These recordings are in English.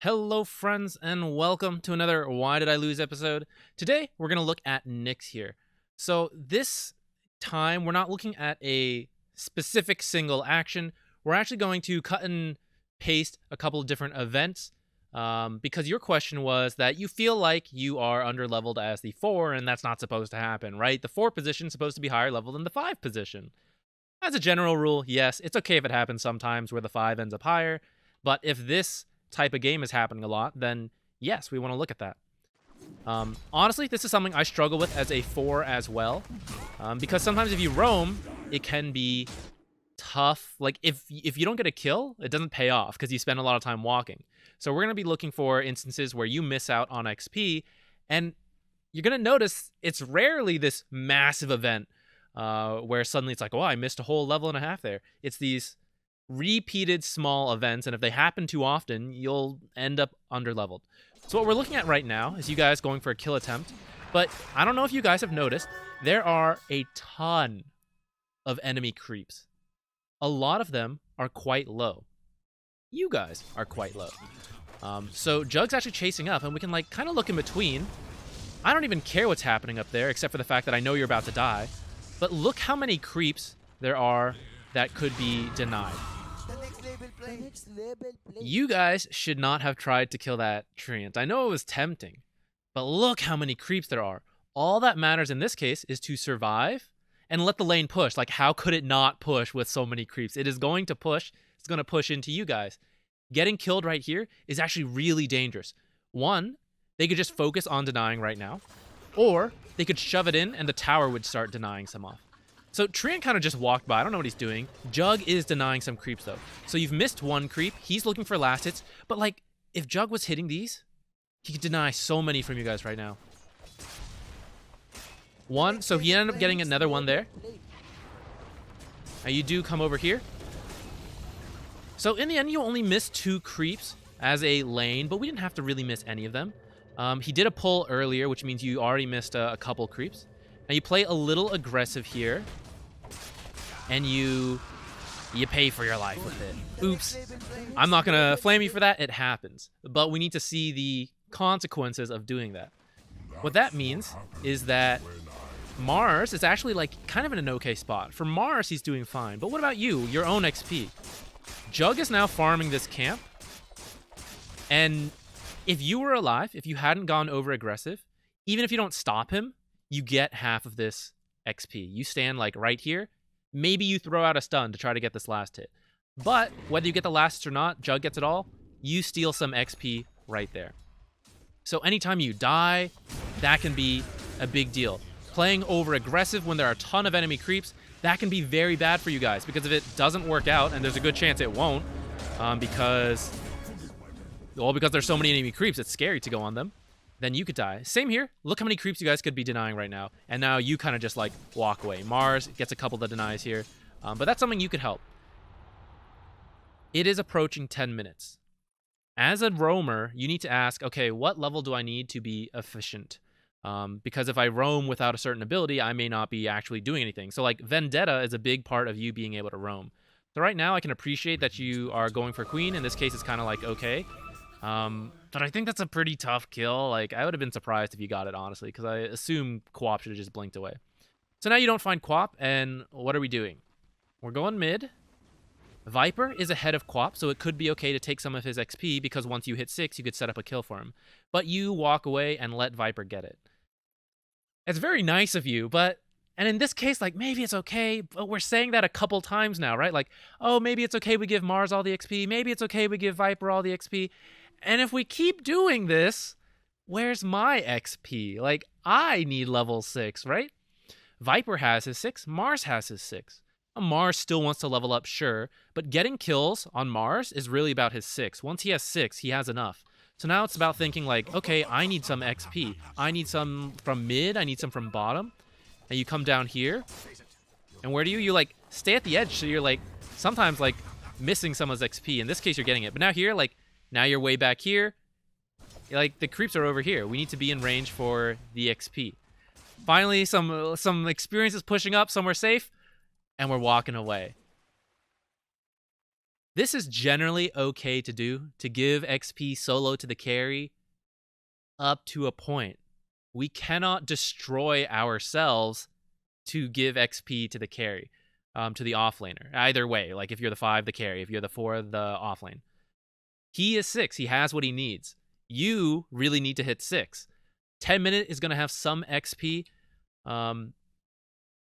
Hello friends and welcome to another Why Did I Lose episode. Today we're going to look at Nyx here. So this time we're not looking at a specific single action. We're actually going to cut and paste a couple of different events because your question was that you feel like you are underleveled as the 4 and that's not supposed to happen, right? The 4 position is supposed to be higher level than the 5 position. As a general rule, yes, it's okay if it happens sometimes where the 5 ends up higher, but if this type of game is happening a lot, then yes, we want to look at that. Honestly, this is something I struggle with as a 4 as well, because sometimes if you roam, it can be tough. Like if you don't get a kill, it doesn't pay off because you spend a lot of time walking. So we're going to be looking for instances where you miss out on XP, and you're going to notice it's rarely this massive event where suddenly it's like, oh, I missed a whole level and a half there. It's these repeated small events, and if they happen too often, you'll end up underleveled. So what we're looking at right now is you guys going for a kill attempt, but I don't know if you guys have noticed, there are a ton of enemy creeps. A lot of them are quite low. You guys are quite low. So Jug's actually chasing up, and we can like kind of look in between. I don't even care what's happening up there, except for the fact that I know you're about to die. But look how many creeps there are that could be denied. You guys should not have tried to kill that treant. I know it was tempting, but look how many creeps there are. All that matters in this case is to survive and let the lane push. Like, how could it not push with so many creeps? It is going to push. It's going to push into you guys. Getting killed right here is actually really dangerous. One, they could just focus on denying right now, or they could shove it in and the tower would start denying some off. So Treant kind of just walked by. I don't know what he's doing. Jug is denying some creeps, though. So you've missed one creep. He's looking for last hits. But, like, if Jug was hitting these, he could deny so many from you guys right now. One. So he ended up getting another one there. Now you do come over here. So in the end, you only missed 2 creeps as a lane, but we didn't have to really miss any of them. He did a pull earlier, which means you already missed a couple creeps. Now you play a little aggressive here. And you pay for your life with it. Oops. I'm not going to flame you for that. It happens. But we need to see the consequences of doing that. What that means is that Mars is actually like kind of in an okay spot. For Mars, he's doing fine. But what about you? Your own XP. Jug is now farming this camp. And if you were alive, if you hadn't gone over aggressive, even if you don't stop him, you get half of this XP. You stand like right here. Maybe you throw out a stun to try to get this last hit. But whether you get the last hit or not, Jug gets it all. You steal some XP right there. So anytime you die, that can be a big deal. Playing over aggressive when there are a ton of enemy creeps, that can be very bad for you guys. Because if it doesn't work out, and there's a good chance it won't, because there's so many enemy creeps, it's scary to go on them, then you could die. Same here. Look how many creeps you guys could be denying right now. And now you kind of just like walk away. Mars gets a couple that denies here. But that's something you could help. It is approaching 10 minutes. As a roamer, you need to ask, okay, what level do I need to be efficient? Because if I roam without a certain ability, I may not be actually doing anything. So like Vendetta is a big part of you being able to roam. So right now I can appreciate that you are going for Queen. In this case, it's kind of like, okay. But I think that's a pretty tough kill. Like, I would have been surprised if you got it, honestly, because I assume Quap should have just blinked away. So now you don't find Quap, and what are we doing? We're going mid. Viper is ahead of Quap, so it could be okay to take some of his XP, because once you hit 6, you could set up a kill for him. But you walk away and let Viper get it. It's very nice of you, but... And in this case, like, maybe it's okay, but we're saying that a couple times now, right? Like, oh, maybe it's okay we give Mars all the XP. Maybe it's okay we give Viper all the XP. And if we keep doing this, where's my XP? Like, I need level 6, right? Viper has his 6. Mars has his 6. Mars still wants to level up, sure. But getting kills on Mars is really about his 6. Once he has 6, he has enough. So now it's about thinking like, okay, I need some XP. I need some from mid. I need some from bottom. And you come down here. And where do you? You, like, stay at the edge. So you're, like, sometimes, like, missing someone's XP. In this case, you're getting it. But now here, like, now you're way back here. Like, the creeps are over here. We need to be in range for the XP. Finally, some experience is pushing up. Somewhere safe. And we're walking away. This is generally okay to do, to give XP solo to the carry up to a point. We cannot destroy ourselves to give XP to the carry, to the offlaner. Either way, like if you're the 5, the carry. If you're the 4, the offlane. He is 6. He has what he needs. You really need to hit 6. 10-minute is going to have some XP.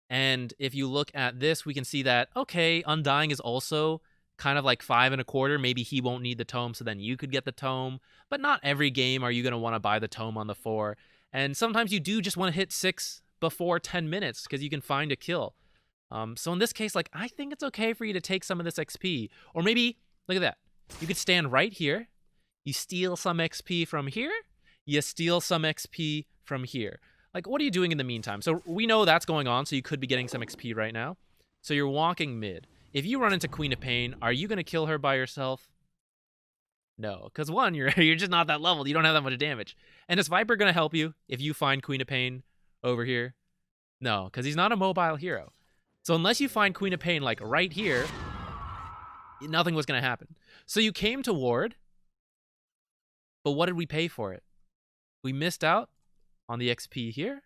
And if you look at this, we can see that, okay, Undying is also kind of like 5.25. Maybe he won't need the tome, so then you could get the tome. But not every game are you going to want to buy the tome on the 4. And sometimes you do just want to hit 6 before 10 minutes because you can find a kill. So in this case, like, I think it's okay for you to take some of this XP. Or maybe, look at that. You could stand right here. You steal some XP from here. You steal some XP from here. Like, what are you doing in the meantime? So we know that's going on, so you could be getting some XP right now. So you're walking mid. If you run into Queen of Pain, are you going to kill her by yourself? No, because one, you're just not that leveled. You don't have that much damage. And is Viper going to help you if you find Queen of Pain over here? No, because he's not a mobile hero. So unless you find Queen of Pain, like, right here, nothing was going to happen. So you came to ward, but what did we pay for it? We missed out on the XP here.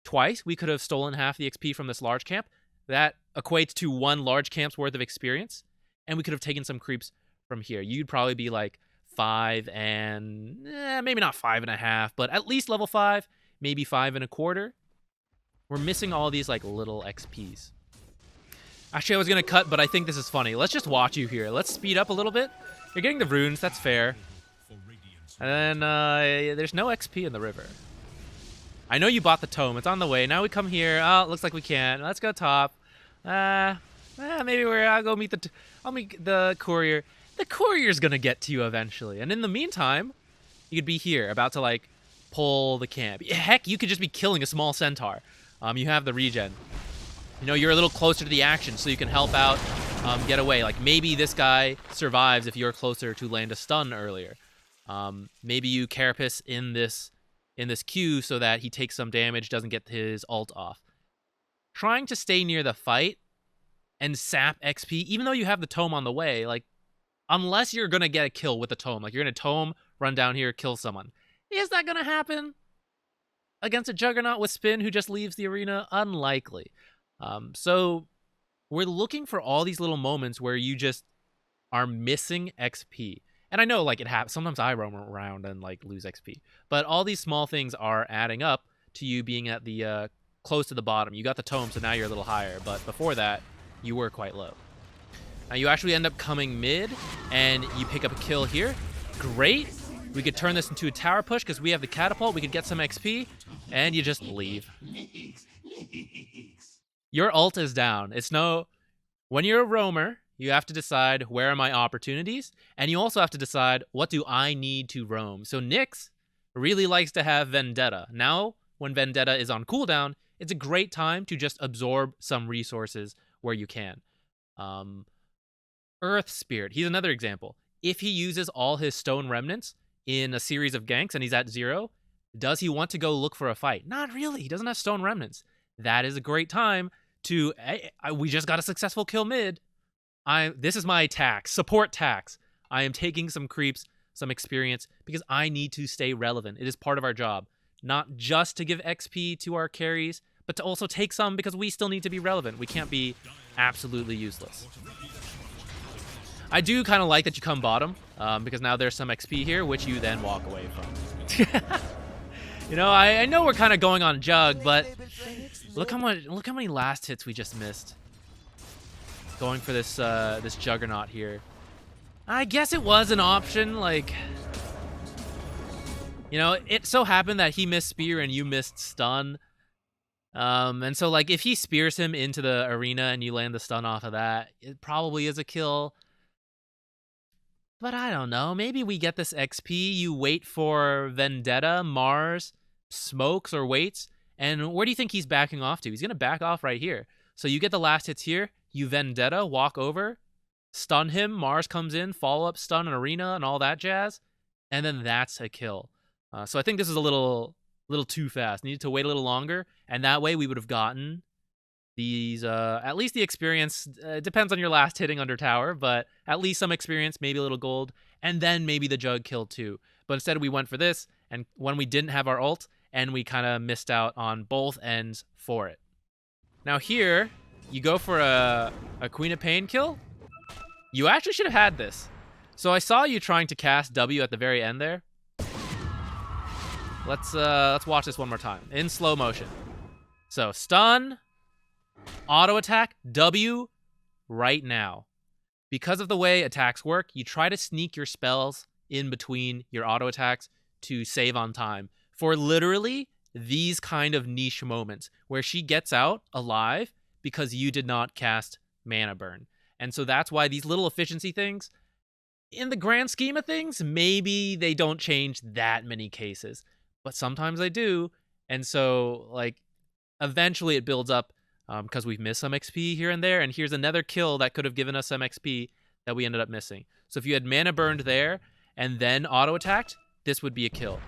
Twice, we could have stolen half the XP from this large camp. That equates to 1 large camp's worth of experience. And we could have taken some creeps from here. You'd probably be like 5 and... maybe not 5.5, but at least level 5. Maybe 5.25. We're missing all these like little XPs. Actually, I was going to cut, but I think this is funny. Let's just watch you here. Let's speed up a little bit. You're getting the runes. That's fair. And then there's no XP in the river. I know you bought the tome. It's on the way. Now we come here. Oh, it looks like we can't. Let's go top. Maybe I'll go meet I'll meet the courier. The courier's gonna get to you eventually. And in the meantime, you could be here, about to like pull the camp. Heck, you could just be killing a small centaur. You have the regen. You know, you're a little closer to the action, so you can help out, get away. Like maybe this guy survives if you're closer to land a stun earlier. Maybe you carapace in this queue so that he takes some damage, doesn't get his ult off. Trying to stay near the fight and sap XP, even though you have the tome on the way, like, unless you're going to get a kill with the tome, like you're going to tome, run down here, kill someone. Is that going to happen against a Juggernaut with Spin who just leaves the arena? Unlikely. So we're looking for all these little moments where you just are missing XP. And I know, like, it happens. Sometimes I roam around and, like, lose XP. But all these small things are adding up to you being at the close to the bottom. You got the tome, so now you're a little higher. But before that, you were quite low. Now, you actually end up coming mid, and you pick up a kill here. Great. We could turn this into a tower push because we have the catapult. We could get some XP, and you just leave. Your ult is down. It's no... When you're a roamer, you have to decide where are my opportunities, and you also have to decide what do I need to roam. So Nyx really likes to have Vendetta. Now, when Vendetta is on cooldown, it's a great time to just absorb some resources where you can. Earth Spirit, he's another example. If he uses all his stone remnants in a series of ganks and he's at 0, does he want to go look for a fight? Not really. He doesn't have stone remnants. That is a great time to, hey, we just got a successful kill mid. This is my tax, support tax. I am taking some creeps, some experience, because I need to stay relevant. It is part of our job. Not just to give XP to our carries, but to also take some because we still need to be relevant. We can't be absolutely useless. I do kind of like that you come bottom, because now there's some XP here, which you then walk away from. You know, I know we're kind of going on Jug, but look how many last hits we just missed. Going for this this Juggernaut here. I guess it was an option, like, you know, it so happened that he missed spear and you missed stun. And so, like, if he spears him into the arena and you land the stun off of that, it probably is a kill. But I don't know. Maybe we get this XP. You wait for Vendetta, Mars, smokes or waits. And where do you think he's backing off to? He's going to back off right here. So you get the last hits here. You Vendetta, walk over, stun him. Mars comes in, follow-up stun and arena and all that jazz. And then that's a kill. So I think this is a little too fast. Needed to wait a little longer. And that way we would have gotten These, at least the experience, depends on your last hitting under tower, but at least some experience, maybe a little gold, and then maybe the jug kill too. But instead we went for this, and when we didn't have our ult, and we kind of missed out on both ends for it. Now here, you go for a Queen of Pain kill. You actually should have had this. So I saw you trying to cast W at the very end there. Let's watch this one more time in slow motion. So stun, auto attack, W right now. Because of the way attacks work, you try to sneak your spells in between your auto attacks to save on time for literally these kind of niche moments where she gets out alive because you did not cast mana burn. And so that's why these little efficiency things, in the grand scheme of things, maybe they don't change that many cases, but sometimes they do. And so like eventually it builds up because we've missed some XP here and there. And here's another kill that could have given us some XP that we ended up missing. So if you had mana burned there and then auto attacked, this would be a kill.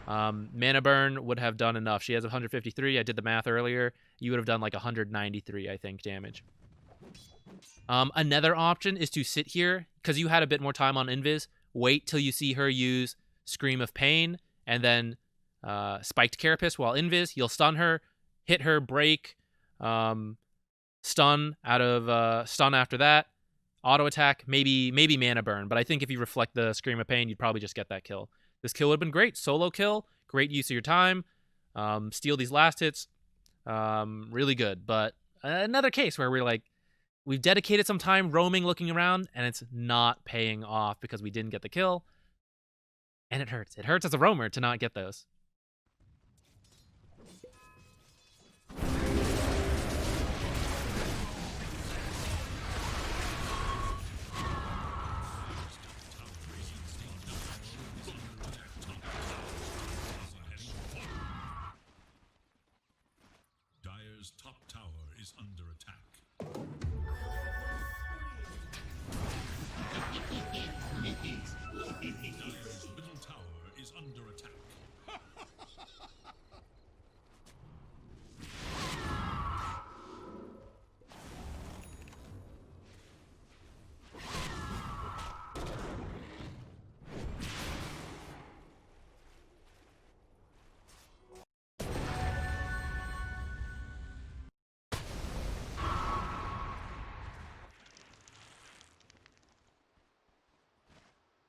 Mana burn would have done enough. She has 153. I did the math earlier. You would have done like 193, I think, damage. Another option is to sit here because you had a bit more time on Invis. Wait till you see her use Scream of Pain and then Spiked Carapace while Invis. You'll stun her, hit her, break, stun after that, auto attack, maybe mana burn. But I think if you reflect the Scream of Pain, you'd probably just get that kill. This kill would have been great. Solo kill, great use of your time. Steal these last hits, really good. But another case where we're like, we've dedicated some time roaming, looking around, and it's not paying off because we didn't get the kill. And it hurts. It hurts as a roamer to not get those. Dire's top tower is under attack. Dire's middle tower is under attack.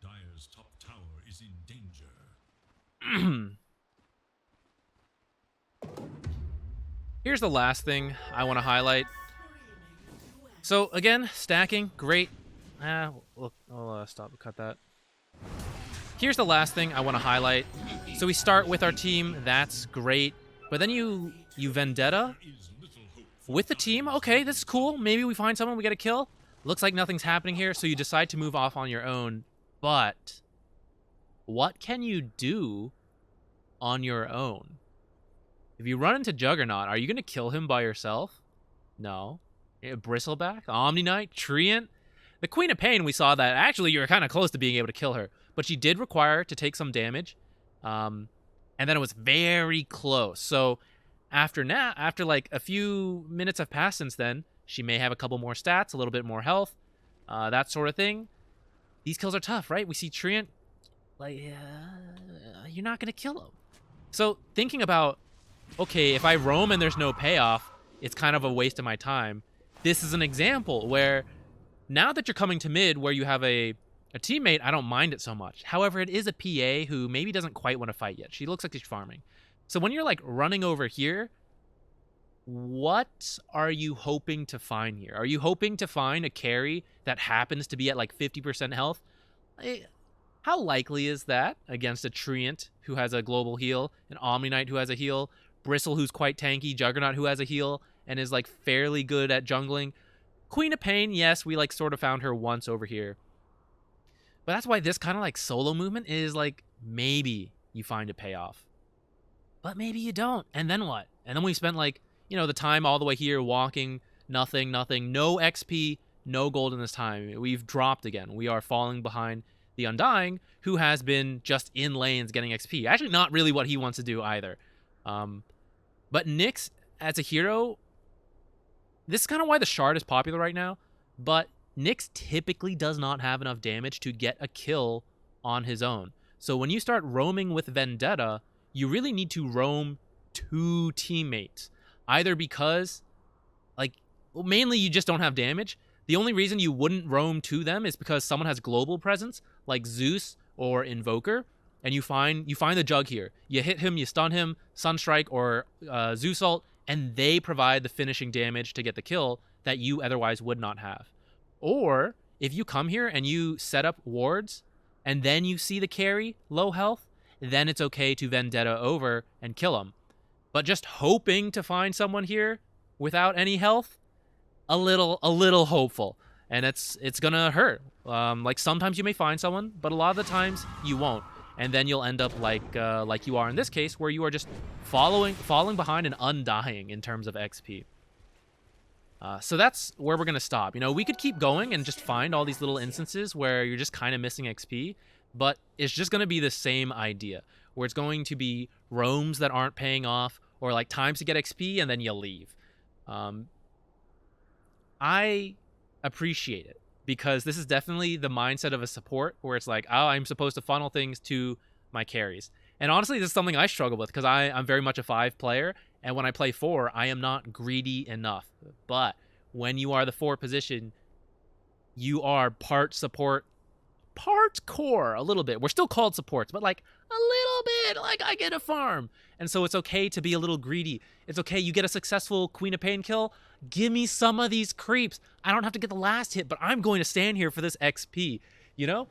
Dire's top tower is in danger. Here's the last thing I want to highlight. So again, stacking, great. We'll stop, cut that. Here's the last thing I want to highlight. So we start with our team, that's great. But then you Vendetta with the team. Okay, this is cool. Maybe we find someone, we get a kill. Looks like nothing's happening here, so you decide to move off on your own. But what can you do on your own? If you run into Juggernaut, are you going to kill him by yourself? No. Bristleback, Omni Knight, Treant. The Queen of Pain, we saw that actually you were kind of close to being able to kill her, but she did require to take some damage. And then it was very close. So after like a few minutes have passed since then, she may have a couple more stats, a little bit more health, that sort of thing. These kills are tough, right? We see Treant, like, you're not going to kill him. So thinking about, okay, if I roam and there's no payoff, it's kind of a waste of my time. This is an example where now that you're coming to mid where you have a teammate, I don't mind it so much. However, it is a PA who maybe doesn't quite want to fight yet. She looks like she's farming. So when you're like running over here, what are you hoping to find here? Are you hoping to find a carry that happens to be at like 50% health? How likely is that against a Treant who has a global heal, an Omni Knight who has a heal, Bristle who's quite tanky, Juggernaut who has a heal and is like fairly good at jungling? Queen of Pain, yes, we like sort of found her once over here. But that's why this kind of like solo movement is like maybe you find a payoff. But maybe you don't. And then what? And then we spent like, you know, the time all the way here walking, nothing, no XP, no gold in this time. We've dropped again. We are falling behind the Undying, who has been just in lanes getting XP. Actually, not really what he wants to do either. But Nyx, as a hero, this is kind of why the Shard is popular right now, but Nyx typically does not have enough damage to get a kill on his own. So when you start roaming with Vendetta, you really need to roam 2 teammates. Either because, like, well, mainly you just don't have damage. The only reason you wouldn't roam to them is because someone has global presence, like Zeus or Invoker, and you find the Jug here. You hit him, you stun him, Sunstrike or Zeus ult, and they provide the finishing damage to get the kill that you otherwise would not have. Or if you come here and you set up wards, and then you see the carry low health, then it's okay to Vendetta over and kill him. But just hoping to find someone here without any health, a little hopeful, and it's gonna hurt. Like sometimes you may find someone, but a lot of the times you won't, and then you'll end up like you are in this case, where you are just falling behind and undying in terms of XP. So that's where we're gonna stop. You know, we could keep going and just find all these little instances where you're just kind of missing XP, but it's just gonna be the same idea, where it's going to be roams that aren't paying off, or like times to get XP and then you leave. I appreciate it, because this is definitely the mindset of a support, where it's like, oh, I'm supposed to funnel things to my carries. And honestly, this is something I struggle with, because I'm very much a 5 player, and when I play 4, I am not greedy enough. But when you are the 4 position, you are part support, part core, a little bit. We're still called supports, but like a little bit, like I get a farm. And so it's okay to be a little greedy. It's okay, you get a successful Queen of Pain kill, give me some of these creeps. I don't have to get the last hit, but I'm going to stand here for this XP, you know?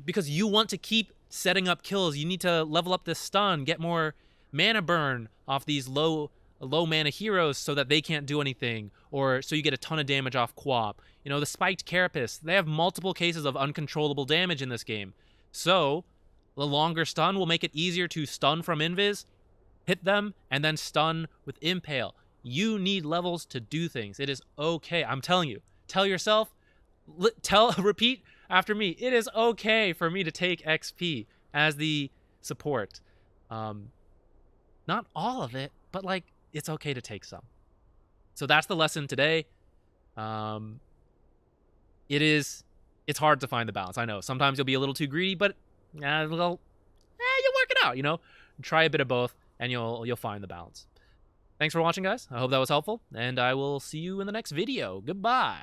Because you want to keep setting up kills. You need to level up this stun, get more mana burn off these low mana heroes so that they can't do anything, or so you get a ton of damage off Quap. You know, the spiked Carapace, they have multiple cases of uncontrollable damage in this game. So the longer stun will make it easier to stun from invis, hit them, and then stun with Impale. You need levels to do things. It is okay. I'm telling you. Tell yourself, repeat after me. It is okay for me to take XP as the support. Not all of it, but like, it's okay to take some. So that's the lesson today. It's hard to find the balance. I know sometimes you'll be a little too greedy, but you'll work it out, you know? Try a bit of both and you'll find the balance. Thanks for watching, guys. I hope that was helpful, and I will see you in the next video. Goodbye.